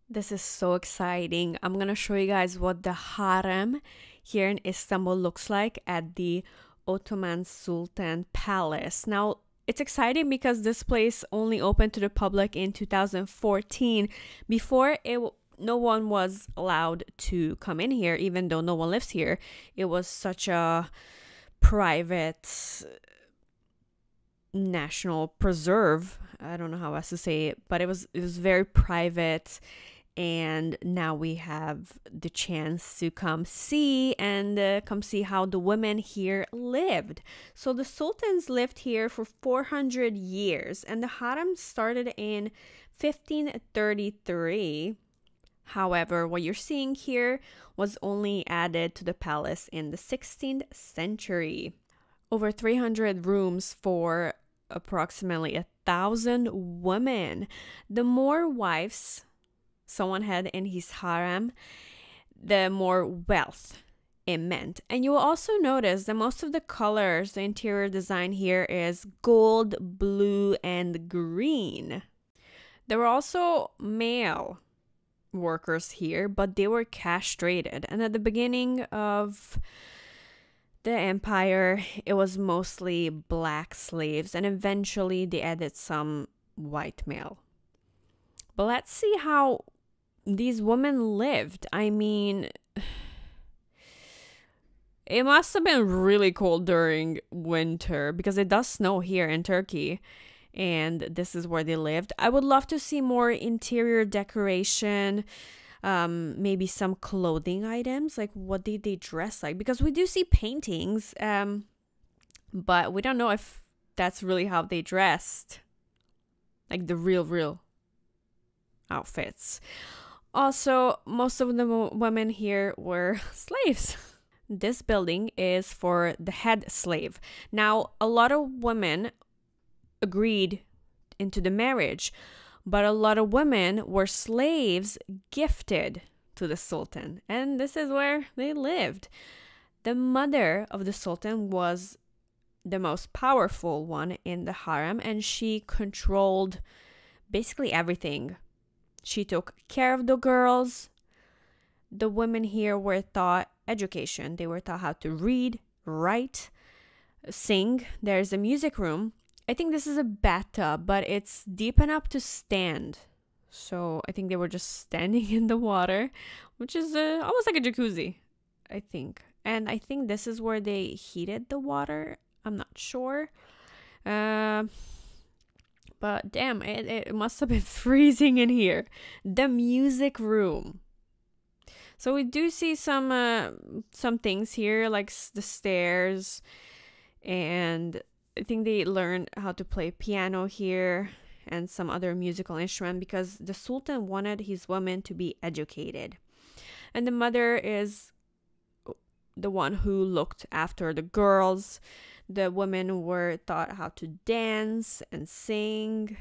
This is so exciting. I'm gonna show you guys what the harem here in Istanbul looks like at the Ottoman Sultan Palace. Now, it's exciting because this place only opened to the public in 2014. Before no one was allowed to come in here, even though no one lives here. It was such a private national preserve. I don't know how else to say it, but it was very private, and now we have the chance to come see how the women here lived. So the sultans lived here for 400 years, and the harem started in 1533. However, what you're seeing here was only added to the palace in the 16th century. Over 300 rooms for approximately 1,000 women. The more wives someone had in his harem, the more wealth it meant. And you will also notice that most of the colors, the interior design here is gold, blue, and green. There were also male workers here, but they were castrated. And at the beginning of the empire, it was mostly black slaves, and eventually they added some white male. But let's see how these women lived. I mean, it must have been really cold during winter because it does snow here in Turkey, and this is where they lived. I would love to see more interior decoration, maybe some clothing items, like what did they dress like, because we do see paintings, but we don't know if that's really how they dressed, like the real outfits. Also, most of the women here were slaves. This building is for the head slave. Now, a lot of women agreed into the marriage, but a lot of women were slaves gifted to the sultan, and this is where they lived. The mother of the sultan was the most powerful one in the harem, and she controlled basically everything. She took care of the girls. The women here were taught education. They were taught how to read, write, sing. There's a music room. I think this is a bathtub, but it's deep enough to stand. So I think they were just standing in the water, which is almost like a jacuzzi, I think. And I think this is where they heated the water. I'm not sure. But damn, it must have been freezing in here. The music room. So we do see some things here, like the stairs, and I think they learned how to play piano here and some other musical instrument because the sultan wanted his women to be educated. And the mother is the one who looked after the girls. The women were taught how to dance and sing.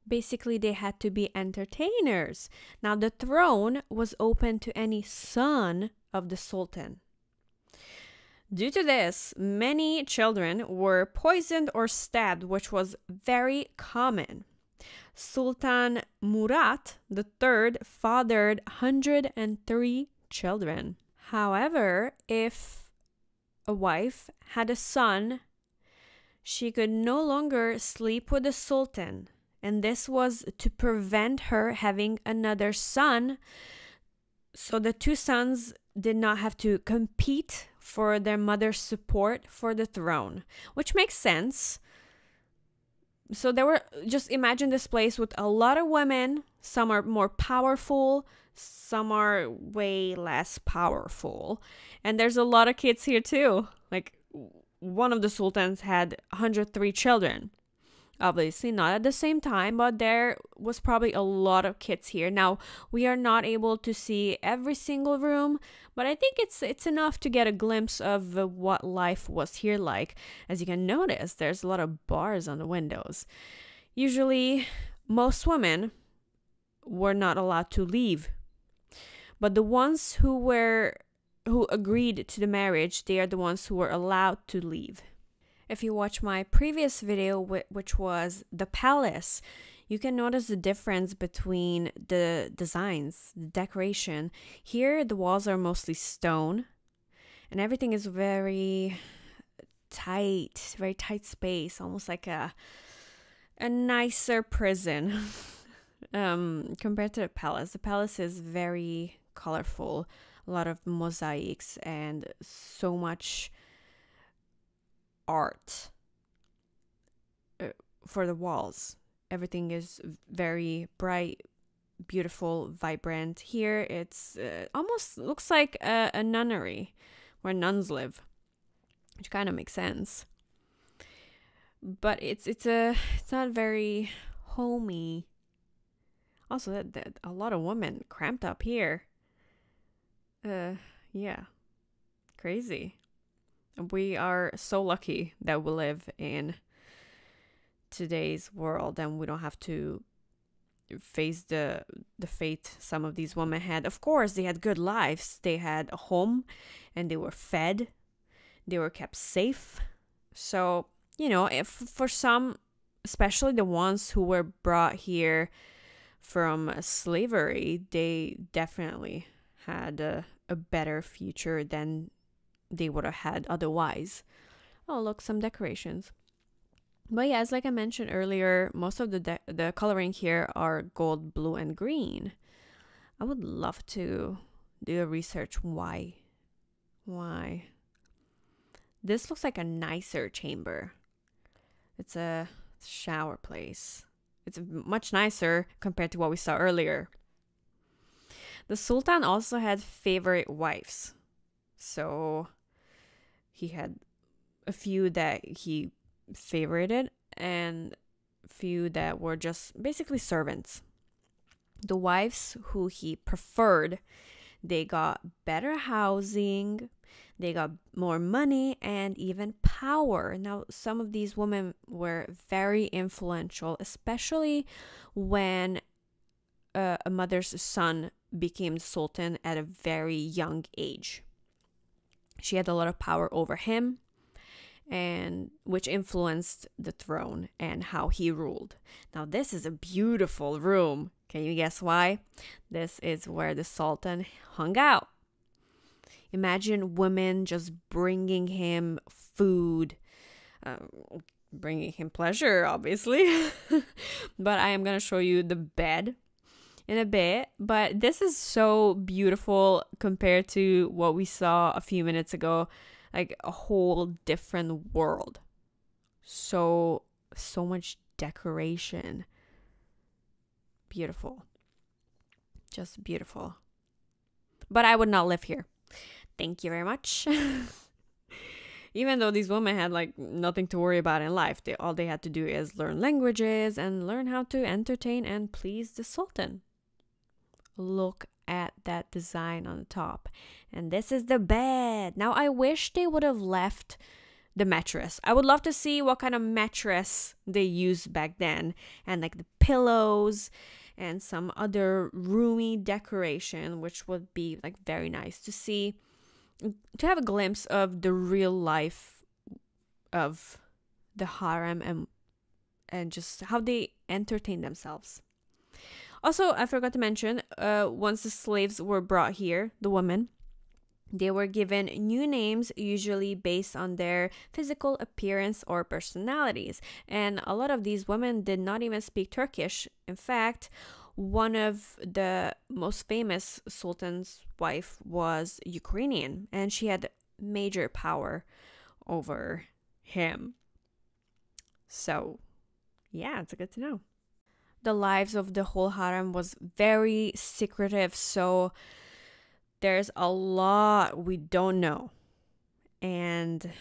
Basically, they had to be entertainers. Now, the throne was open to any son of the sultan. Due to this, many children were poisoned or stabbed, which was very common. Sultan Murat III fathered 103 children. However, if a wife had a son, she could no longer sleep with the sultan, and this was to prevent her having another son, so the two sons did not have to compete for their mother's support for the throne, which makes sense. So there were, just imagine this place with a lot of women. Some are more powerful, some are way less powerful, and there's a lot of kids here too. Like, one of the sultans had 103 children. Obviously not at the same time, but there was probably a lot of kids here. Now, we are not able to see every single room, but I think it's enough to get a glimpse of what life was here like. As you can notice, there's a lot of bars on the windows. Usually, most women were not allowed to leave, but the ones who agreed to the marriage, they are the ones who were allowed to leave. If you watch my previous video, which was the palace, you can notice the difference between the designs, the decoration. Here, the walls are mostly stone, and everything is very tight space, almost like a nicer prison compared to the palace. The palace is very colorful, a lot of mosaics and so much art for the walls. Everything is very bright, beautiful, vibrant. Here it's almost looks like a nunnery where nuns live, which kind of makes sense. But it's not very homey. Also, that a lot of women cramped up here. Yeah, crazy. We are so lucky that we live in today's world and we don't have to face the fate some of these women had. Of course, they had good lives. They had a home and they were fed. They were kept safe. So, you know, if for some, especially the ones who were brought here from slavery, they definitely had a better future than they would have had otherwise. Oh, look, some decorations. But yes, like I mentioned earlier, most of the coloring here are gold, blue, and green. I would love to do a research why. This looks like a nicer chamber. It's a shower place. It's much nicer compared to what we saw earlier. The Sultan also had favorite wives. So he had a few that he favorited and few that were just basically servants. The wives who he preferred, they got better housing, they got more money, and even power. Now, some of these women were very influential, especially when a mother's son became sultan at a very young age. She had a lot of power over him, and which influenced the throne and how he ruled. Now, this is a beautiful room. Can you guess why? This is where the Sultan hung out. Imagine women just bringing him food, bringing him pleasure, obviously. But I am going to show you the bed in a bit. But this is so beautiful compared to what we saw a few minutes ago. Like a whole different world. So much decoration. Beautiful. Just beautiful. But I would not live here. Thank you very much. Even though these women had like nothing to worry about in life, all they had to do is learn languages and learn how to entertain and please the Sultan. Look at that design on the top. And this is the bed. Now, I wish they would have left the mattress. I would love to see what kind of mattress they used back then. And like the pillows and some other roomy decoration, which would be like very nice to see. To have a glimpse of the real life of the harem and just how they entertain themselves. Also, I forgot to mention, once the slaves were brought here, the women, they were given new names, usually based on their physical appearance or personalities. And a lot of these women did not even speak Turkish. In fact, one of the most famous sultan's wife was Ukrainian, and she had major power over him. So, yeah, it's good to know. The lives of the whole harem was very secretive, so there's a lot we don't know. And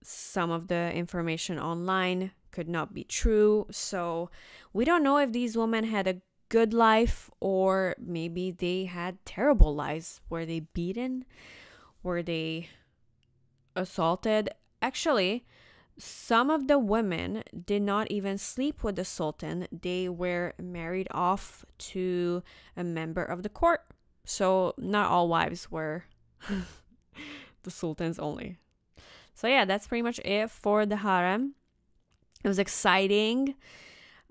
some of the information online could not be true. So we don't know if these women had a good life or maybe they had terrible lives. Were they beaten? Were they assaulted? Actually, some of the women did not even sleep with the Sultan. They were married off to a member of the court. So not all wives were the Sultan's only. So yeah, that's pretty much it for the harem. It was exciting.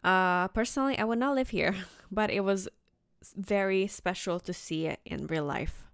Personally, I would not live here, but it was very special to see it in real life.